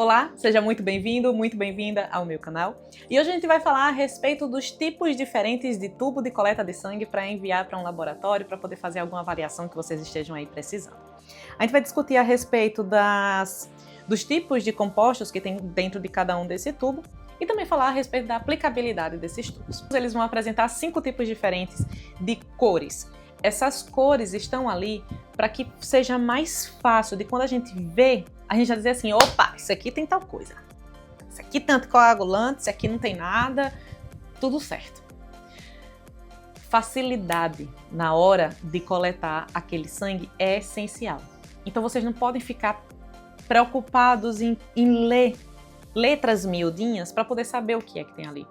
Olá, seja muito bem-vindo, muito bem-vinda ao meu canal. E hoje a gente vai falar a respeito dos tipos diferentes de tubo de coleta de sangue para enviar para um laboratório para poder fazer alguma avaliação que vocês estejam aí precisando. A gente vai discutir a respeito dos tipos de compostos que tem dentro de cada um desse tubo e também falar a respeito da aplicabilidade desses tubos. Eles vão apresentar 5 tipos diferentes de cores. Essas cores estão ali para que seja mais fácil de quando a gente vê, a gente já dizer assim, opa, isso aqui tem tal coisa. Isso aqui tem anticoagulante, isso aqui não tem nada, tudo certo. Facilidade na hora de coletar aquele sangue é essencial. Então vocês não podem ficar preocupados em ler letras miudinhas para poder saber o que é que tem ali.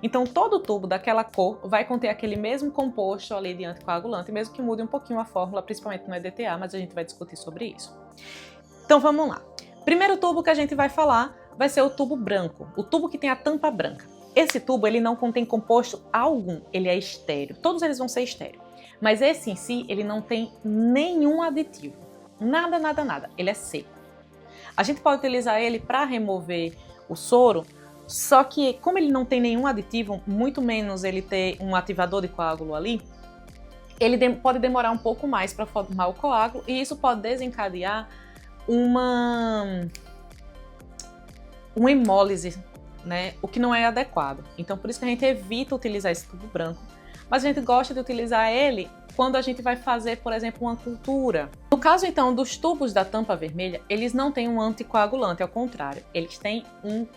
Então todo tubo daquela cor vai conter aquele mesmo composto ali de anticoagulante, mesmo que mude um pouquinho a fórmula, principalmente no EDTA, mas a gente vai discutir sobre isso. Então vamos lá. Primeiro tubo que a gente vai falar vai ser o tubo branco, o tubo que tem a tampa branca. Esse tubo ele não contém composto algum, ele é estéril, todos eles vão ser estéreo. Mas esse em si, ele não tem nenhum aditivo, nada, nada, nada, ele é seco. A gente pode utilizar ele para remover o soro, só que como ele não tem nenhum aditivo, muito menos ele ter um ativador de coágulo ali, ele pode demorar um pouco mais para formar o coágulo e isso pode desencadear uma hemólise, né? O que não é adequado. Então por isso que a gente evita utilizar esse tubo branco, mas a gente gosta de utilizar ele quando a gente vai fazer, por exemplo, uma cultura. No caso, então, dos tubos da tampa vermelha, eles não têm um anticoagulante, ao contrário, eles têm um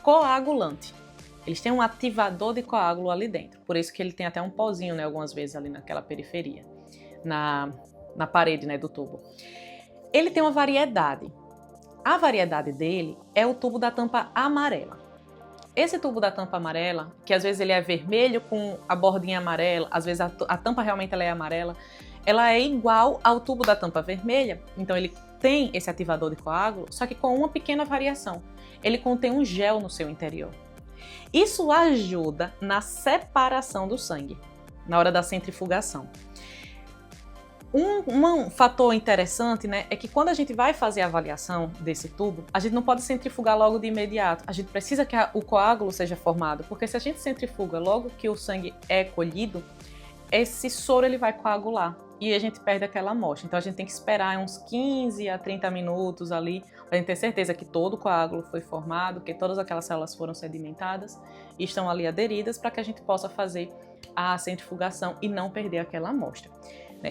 coagulante. Eles têm um ativador de coágulo ali dentro, por isso que ele tem até um pozinho, né, algumas vezes ali naquela periferia, na parede, né, do tubo. Ele tem uma variedade. A variedade dele é o tubo da tampa amarela. Esse tubo da tampa amarela, que às vezes ele é vermelho com a bordinha amarela, às vezes a tampa realmente ela é amarela, ela é igual ao tubo da tampa vermelha, então ele tem esse ativador de coágulo, só que com uma pequena variação. Ele contém um gel no seu interior. Isso ajuda na separação do sangue, na hora da centrifugação. Um fator interessante, né, é que quando a gente vai fazer a avaliação desse tubo, a gente não pode centrifugar logo de imediato. A gente precisa que o coágulo seja formado, porque se a gente centrifuga logo que o sangue é colhido, esse soro ele vai coagular e a gente perde aquela amostra. Então a gente tem que esperar uns 15 a 30 minutos ali, para a gente ter certeza que todo o coágulo foi formado, que todas aquelas células foram sedimentadas e estão ali aderidas, para que a gente possa fazer a centrifugação e não perder aquela amostra.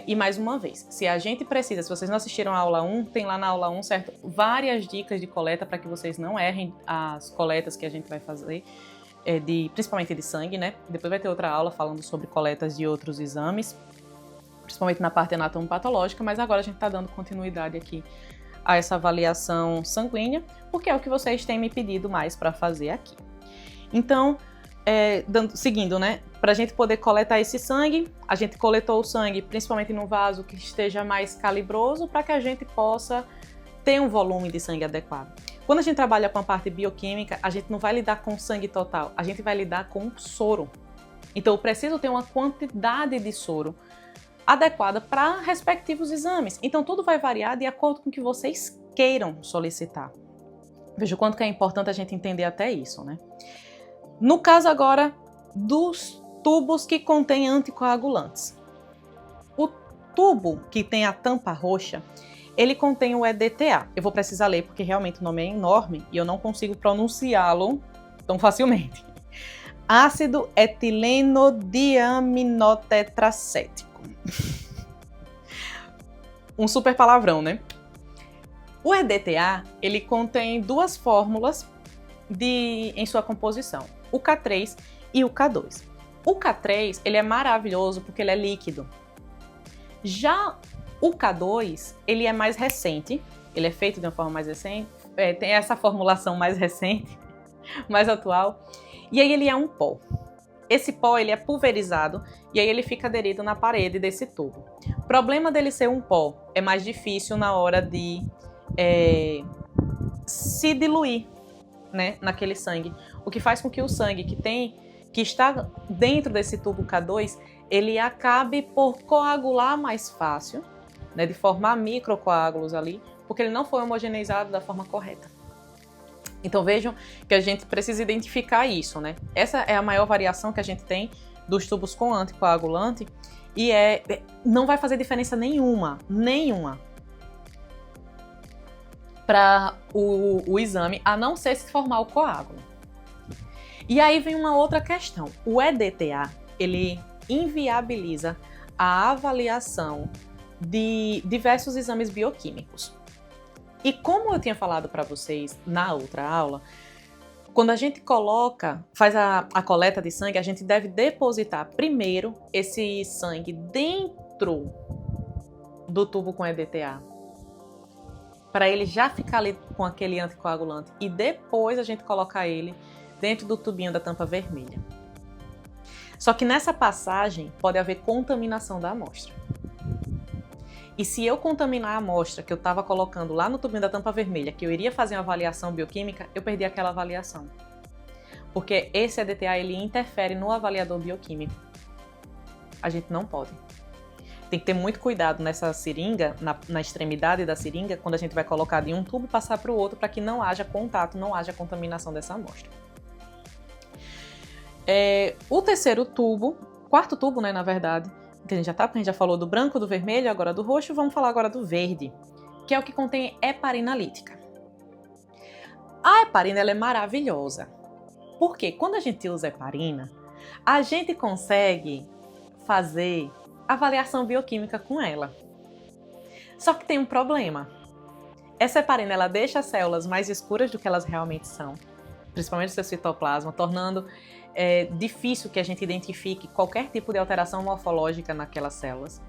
E mais uma vez, se a gente precisa, se vocês não assistiram a aula 1, tem lá na aula 1, certo? Várias dicas de coleta para que vocês não errem as coletas que a gente vai fazer, principalmente de sangue, né? Depois vai ter outra aula falando sobre coletas de outros exames, principalmente na parte anatomopatológica, mas agora a gente está dando continuidade aqui a essa avaliação sanguínea, porque é o que vocês têm me pedido mais para fazer aqui. Então, seguindo, né? Para a gente poder coletar esse sangue, a gente coletou o sangue principalmente num vaso que esteja mais calibroso para que a gente possa ter um volume de sangue adequado. Quando a gente trabalha com a parte bioquímica, a gente não vai lidar com sangue total, a gente vai lidar com soro. Então eu preciso ter uma quantidade de soro adequada para respectivos exames. Então tudo vai variar de acordo com o que vocês queiram solicitar. Veja o quanto que é importante a gente entender até isso, né? No caso agora dos tubos que contêm anticoagulantes. O tubo que tem a tampa roxa, ele contém o EDTA. Eu vou precisar ler porque realmente o nome é enorme e eu não consigo pronunciá-lo tão facilmente. Ácido etilenodiaminotetracético. Um super palavrão, né? O EDTA, ele contém duas fórmulas em sua composição, o K3 e o K2. O K3, ele é maravilhoso porque ele é líquido. Já o K2, ele é mais recente, ele é feito de uma forma mais recente, tem essa formulação mais recente, mais atual, e aí ele é um pó. Esse pó, ele é pulverizado e aí ele fica aderido na parede desse tubo. O problema dele ser um pó é mais difícil na hora de se diluir, né, naquele sangue, o que faz com que o sangue que está dentro desse tubo K2, ele acabe por coagular mais fácil, né, de formar microcoágulos ali, porque ele não foi homogeneizado da forma correta. Então vejam que a gente precisa identificar isso, né? Essa é a maior variação que a gente tem dos tubos com anticoagulante e não vai fazer diferença nenhuma para o exame, a não ser se formar o coágulo. E aí vem uma outra questão. O EDTA, ele inviabiliza a avaliação de diversos exames bioquímicos. E como eu tinha falado para vocês na outra aula, quando a gente faz a coleta de sangue, a gente deve depositar primeiro esse sangue dentro do tubo com EDTA, para ele já ficar ali com aquele anticoagulante e depois a gente colocar ele dentro do tubinho da tampa vermelha. Só que nessa passagem pode haver contaminação da amostra. E se eu contaminar a amostra que eu estava colocando lá no tubinho da tampa vermelha, que eu iria fazer uma avaliação bioquímica, eu perdi aquela avaliação. Porque esse EDTA, ele interfere no avaliador bioquímico. A gente não pode. Tem que ter muito cuidado nessa seringa, na extremidade da seringa, quando a gente vai colocar de um tubo e passar para o outro, para que não haja contato, não haja contaminação dessa amostra. O terceiro tubo, quarto tubo, né, na verdade, que a gente já falou do branco, do vermelho, agora do roxo, vamos falar agora do verde, que é o que contém heparina lítica. A heparina, ela é maravilhosa, porque quando a gente usa heparina, a gente consegue fazer avaliação bioquímica com ela. Só que tem um problema. Essa heparina, ela deixa as células mais escuras do que elas realmente são, principalmente o seu citoplasma, tornando difícil que a gente identifique qualquer tipo de alteração morfológica naquelas células.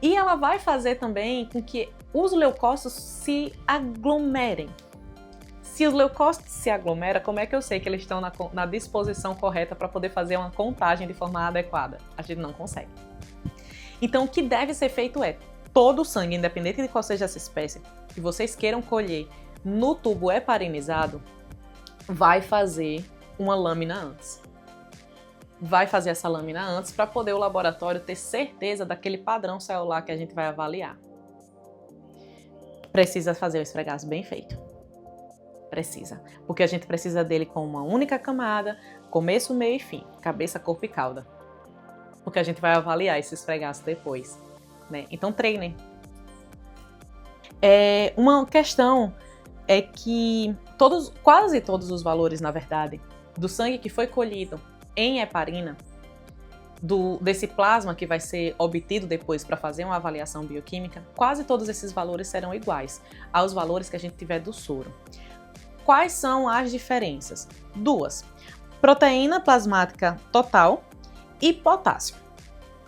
E ela vai fazer também com que os leucócitos se aglomerem. Se os leucócitos se aglomeram, como é que eu sei que eles estão na disposição correta para poder fazer uma contagem de forma adequada? A gente não consegue. Então, o que deve ser feito é todo o sangue, independente de qual seja essa espécie, que vocês queiram colher no tubo heparinizado, vai fazer uma lâmina antes. Vai fazer essa lâmina antes para poder o laboratório ter certeza daquele padrão celular que a gente vai avaliar. Precisa fazer o esfregaço bem feito. Precisa. Porque a gente precisa dele com uma única camada, começo, meio e fim, cabeça, corpo e cauda. Porque a gente vai avaliar esse esfregaço depois, né? Então treinem. Uma questão é que quase todos os valores, na verdade, do sangue que foi colhido em heparina, desse plasma que vai ser obtido depois para fazer uma avaliação bioquímica, quase todos esses valores serão iguais aos valores que a gente tiver do soro. Quais são as diferenças? Duas: proteína plasmática total e potássio.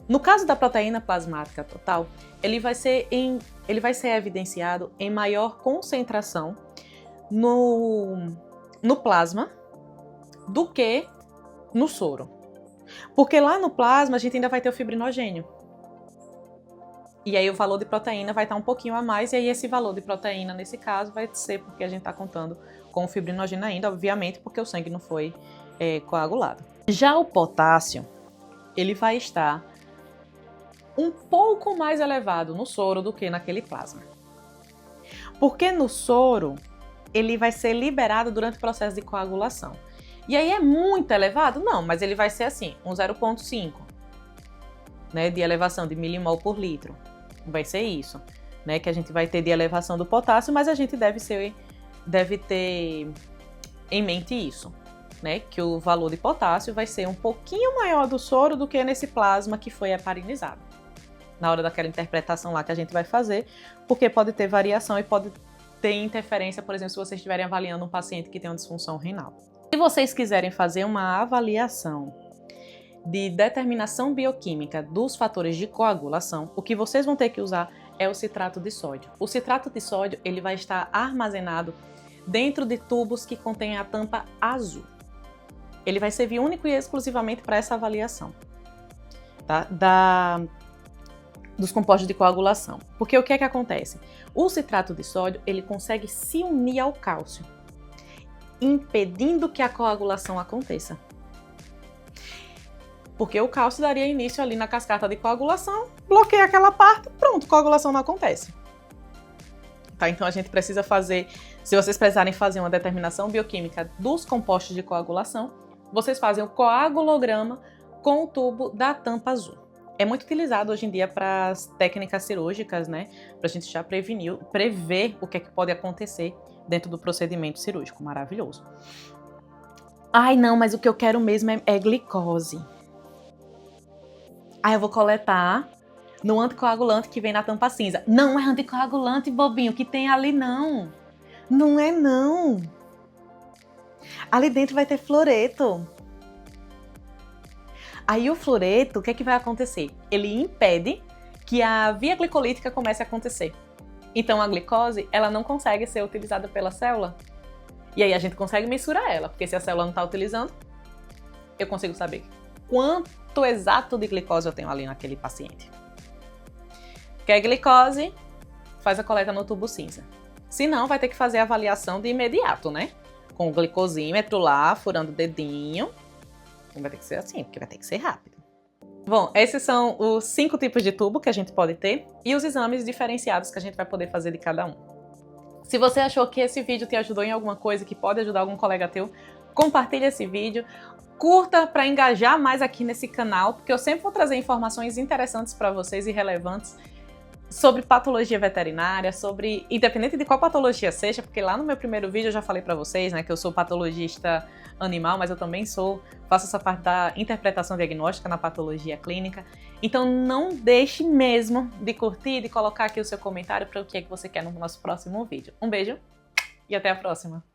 No caso da proteína plasmática total, ele vai ser evidenciado em maior concentração no plasma do que no soro. Porque lá no plasma a gente ainda vai ter o fibrinogênio. E aí o valor de proteína vai estar um pouquinho a mais, e aí esse valor de proteína, nesse caso, vai ser porque a gente está contando com o fibrinogênio ainda, obviamente, porque o sangue não foi coagulado. Já o potássio, ele vai estar um pouco mais elevado no soro do que naquele plasma. Porque no soro, ele vai ser liberado durante o processo de coagulação. E aí é muito elevado? Não, mas ele vai ser assim, um 0,5, né, de elevação de milimol por litro. Vai ser isso, né, que a gente vai ter de elevação do potássio, mas a gente deve ter em mente isso, né, que o valor de potássio vai ser um pouquinho maior do soro do que nesse plasma que foi heparinizado. Na hora daquela interpretação lá que a gente vai fazer, porque pode ter variação e pode ter interferência, por exemplo, se vocês estiverem avaliando um paciente que tem uma disfunção renal. Se vocês quiserem fazer uma avaliação de determinação bioquímica dos fatores de coagulação, o que vocês vão ter que usar é o citrato de sódio. O citrato de sódio, ele vai estar armazenado dentro de tubos que contêm a tampa azul. Ele vai servir único e exclusivamente para essa avaliação, tá? Dos compostos de coagulação. Porque o que é que acontece? O citrato de sódio, ele consegue se unir ao cálcio, impedindo que a coagulação aconteça. Porque o cálcio daria início ali na cascata de coagulação, bloqueia aquela parte, pronto, coagulação não acontece. Tá? Então a gente precisa fazer Se vocês precisarem fazer uma determinação bioquímica dos compostos de coagulação, vocês fazem o coagulograma com o tubo da tampa azul. É muito utilizado hoje em dia para as técnicas cirúrgicas, né? Para a gente já prever o que é que pode acontecer dentro do procedimento cirúrgico. Maravilhoso. Ai, não, mas o que eu quero mesmo é glicose. Aí eu vou coletar no anticoagulante que vem na tampa cinza. Não é anticoagulante, bobinho, que tem ali não. Não é não. Ali dentro vai ter fluoreto. Aí o fluoreto, o que é que vai acontecer? Ele impede que a via glicolítica comece a acontecer. Então a glicose, ela não consegue ser utilizada pela célula. E aí a gente consegue mensurar ela, porque se a célula não está utilizando, eu consigo saber quanto exato de glicose eu tenho ali naquele paciente. Quer glicose? Faz a coleta no tubo cinza. Se não, vai ter que fazer a avaliação de imediato, né? Com o glicosímetro lá, furando o dedinho. Vai ter que ser assim, porque vai ter que ser rápido. Bom, esses são os 5 tipos de tubo que a gente pode ter e os exames diferenciados que a gente vai poder fazer de cada um. Se você achou que esse vídeo te ajudou em alguma coisa, que pode ajudar algum colega teu, compartilhe esse vídeo, curta para engajar mais aqui nesse canal, porque eu sempre vou trazer informações interessantes para vocês e relevantes sobre patologia veterinária, sobre, independente de qual patologia seja, porque lá no meu primeiro vídeo eu já falei pra vocês, né, que eu sou patologista animal, mas eu também faço essa parte da interpretação diagnóstica na patologia clínica. Então não deixe mesmo de curtir, de colocar aqui o seu comentário para o que é que você quer no nosso próximo vídeo. Um beijo e até a próxima!